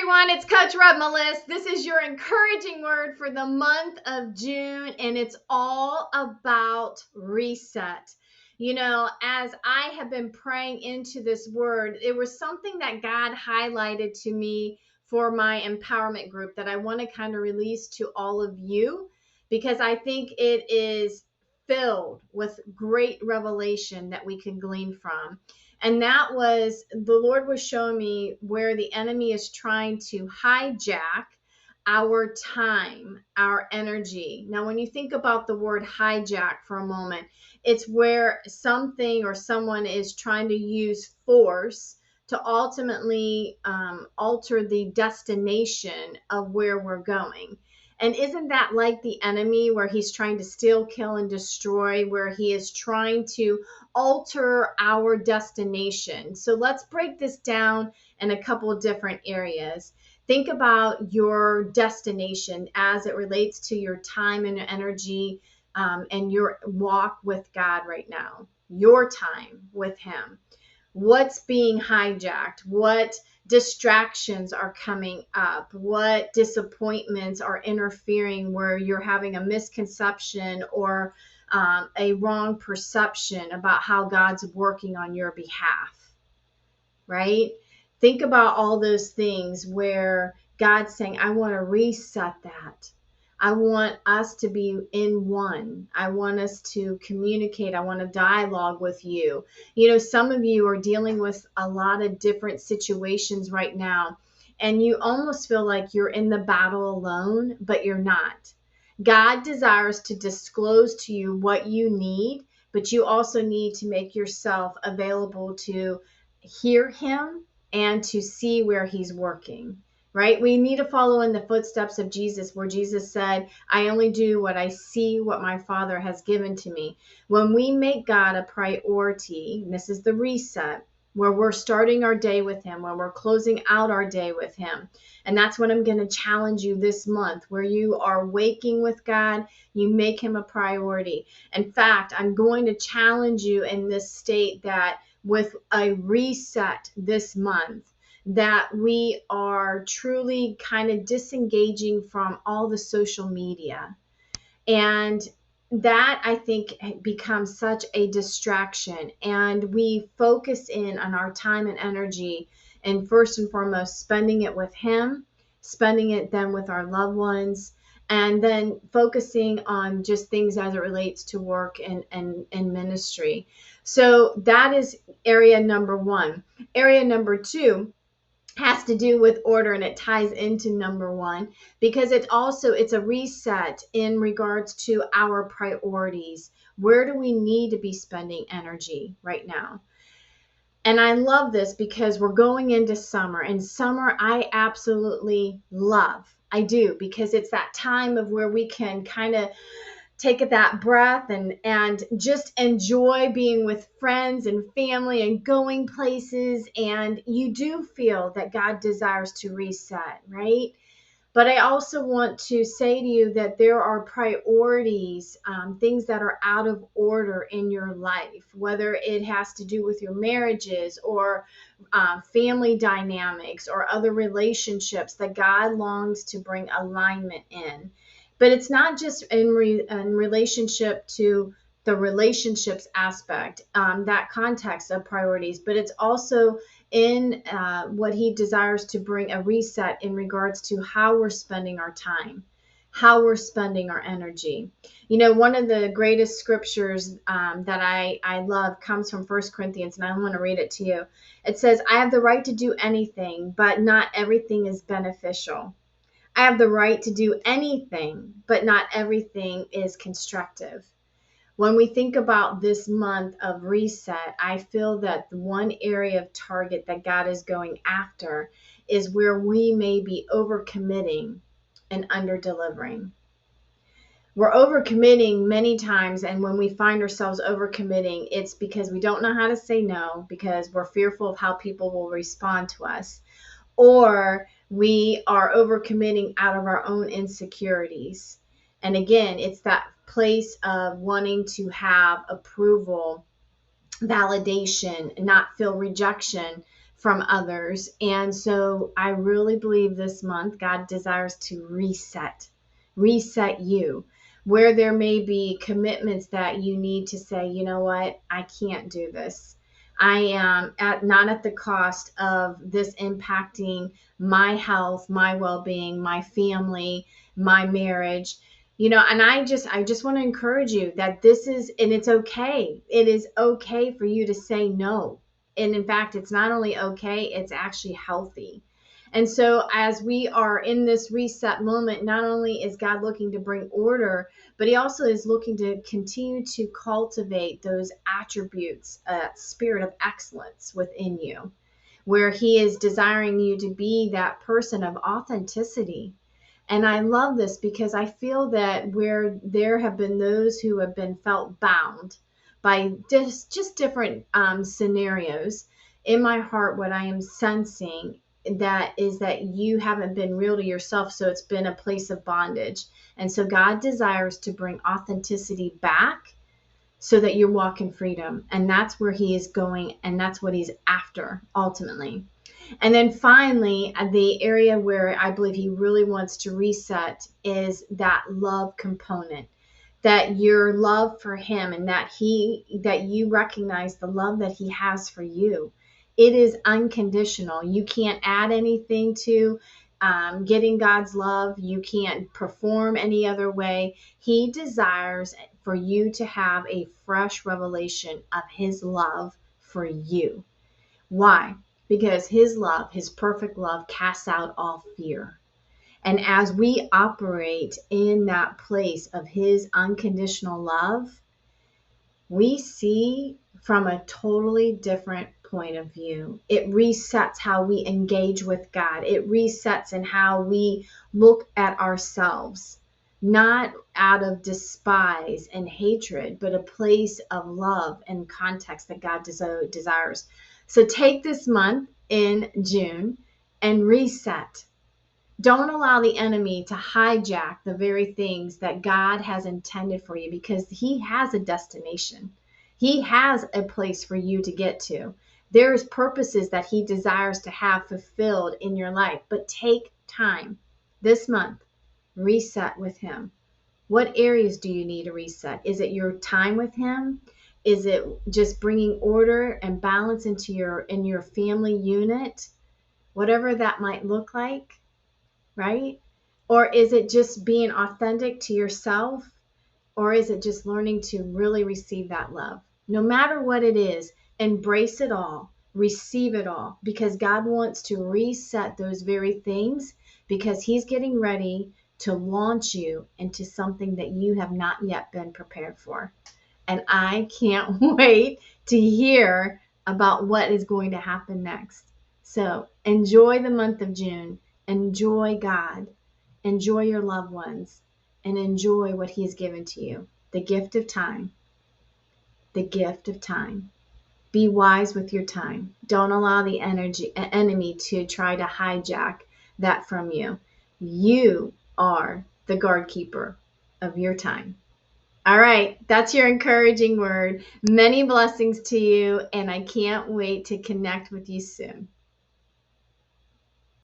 everyone, it's Coach Melis. This is your encouraging word for the month of June, and it's all about reset. You know, as I have been praying into this word, it was something that God highlighted to me for my empowerment group that I want to kind of release to all of you because I think it is filled with great revelation that we can glean from. And that was the Lord was showing me where the enemy is trying to hijack our time, our energy. Now, when you think about the word hijack for a moment, it's where something or someone is trying to use force to ultimately alter the destination of where we're going. And isn't that like the enemy where he's trying to steal, kill, and destroy, where he is trying to alter our destination? So let's break this down in a couple of different areas. Think about your destination as it relates to your time and energy and your walk with God right now, your time with Him. What's being hijacked? What distractions are coming up? What disappointments are interfering where you're having a misconception or a wrong perception about how God's working on your behalf, right? Think about all those things where God's saying, I want to reset that. I want us to be in one. I want us to communicate. I want to dialogue with you. You know, some of you are dealing with a lot of different situations right now, and you almost feel like you're in the battle alone, but you're not. God desires to disclose to you what you need, but you also need to make yourself available to hear Him and to see where He's working. Right? We need to follow in the footsteps of Jesus, where Jesus said, I only do what I see, what my Father has given to me. When we make God a priority, and this is the reset, where we're starting our day with Him, when we're closing out our day with Him. And that's what I'm going to challenge you this month, where you are waking with God, you make Him a priority. In fact, I'm going to challenge you in this state that with a reset this month, that we are truly kind of disengaging from all the social media. And that, I think, becomes such a distraction. And we focus in on our time and energy, and first and foremost, spending it with Him, spending it then with our loved ones, and then focusing on just things as it relates to work and ministry. So that is area number one. Area number two has to do with order, and it ties into number one because it's a reset in regards to our priorities. Where do we need to be spending energy right now? And I love this because we're going into summer, and summer I absolutely love. I do, because it's that time of where we can kind of take that breath and just enjoy being with friends and family and going places. And you do feel that God desires to reset, right? But I also want to say to you that there are priorities, things that are out of order in your life, whether it has to do with your marriages or family dynamics or other relationships that God longs to bring alignment in. But it's not just in relationship to the relationships aspect, that context of priorities, but it's also in what He desires to bring a reset in regards to how we're spending our time, how we're spending our energy. You know, one of the greatest scriptures that I love comes from 1 Corinthians, and I want to read it to you. It says, I have the right to do anything, but not everything is beneficial. I have the right to do anything, but not everything is constructive. When we think about this month of reset, I feel that the one area of target that God is going after is where we may be overcommitting and under-delivering. We're overcommitting many times, and when we find ourselves overcommitting, it's because we don't know how to say no, because we're fearful of how people will respond to us, or we are overcommitting out of our own insecurities. And again, it's that place of wanting to have approval, validation, not feel rejection from others. And so I really believe this month God desires to reset you. Where there may be commitments that you need to say, you know what, I can't do this. I am not at the cost of this impacting my health, my well-being, my family, my marriage. And I just want to encourage you that this is, and it's okay. It is okay for you to say no. And in fact, it's not only okay, it's actually healthy. And so as we are in this reset moment, not only is God looking to bring order, but he also is looking to continue to cultivate those attributes, spirit of excellence within you, where he is desiring you to be that person of authenticity. And I love this because I feel that where there have been those who have been felt bound by just different scenarios, in my heart, what I am sensing that is that you haven't been real to yourself. So it's been a place of bondage. And so God desires to bring authenticity back so that you walk in freedom. And that's where he is going. And that's what he's after ultimately. And then finally, the area where I believe he really wants to reset is that love component, that your love for him, and that you recognize the love that he has for you. It is unconditional. You can't add anything to getting God's love. You can't perform any other way. He desires for you to have a fresh revelation of his love for you. Why? Because his love, his perfect love, casts out all fear. And as we operate in that place of his unconditional love, we see from a totally different point of view. It resets how we engage with God. It resets in how we look at ourselves, not out of despise and hatred, but a place of love and context that God desires. So take this month in June and reset. Don't allow the enemy to hijack the very things that God has intended for you, because he has a destination. He has a place for you to get to. There's purposes that he desires to have fulfilled in your life. But take time this month, reset with him. What areas do you need to reset? Is it your time with him? Is it just bringing order and balance into your family unit? Whatever that might look like. Right? Or is it just being authentic to yourself? Or is it just learning to really receive that love? No matter what it is, embrace it all, receive it all, because God wants to reset those very things, because he's getting ready to launch you into something that you have not yet been prepared for. And I can't wait to hear about what is going to happen next. So enjoy the month of June. Enjoy God. Enjoy your loved ones. And enjoy what he has given to you. The gift of time. The gift of time. Be wise with your time. Don't allow the enemy to try to hijack that from you. You are the guard keeper of your time. All right, that's your encouraging word. Many blessings to you, and I can't wait to connect with you soon.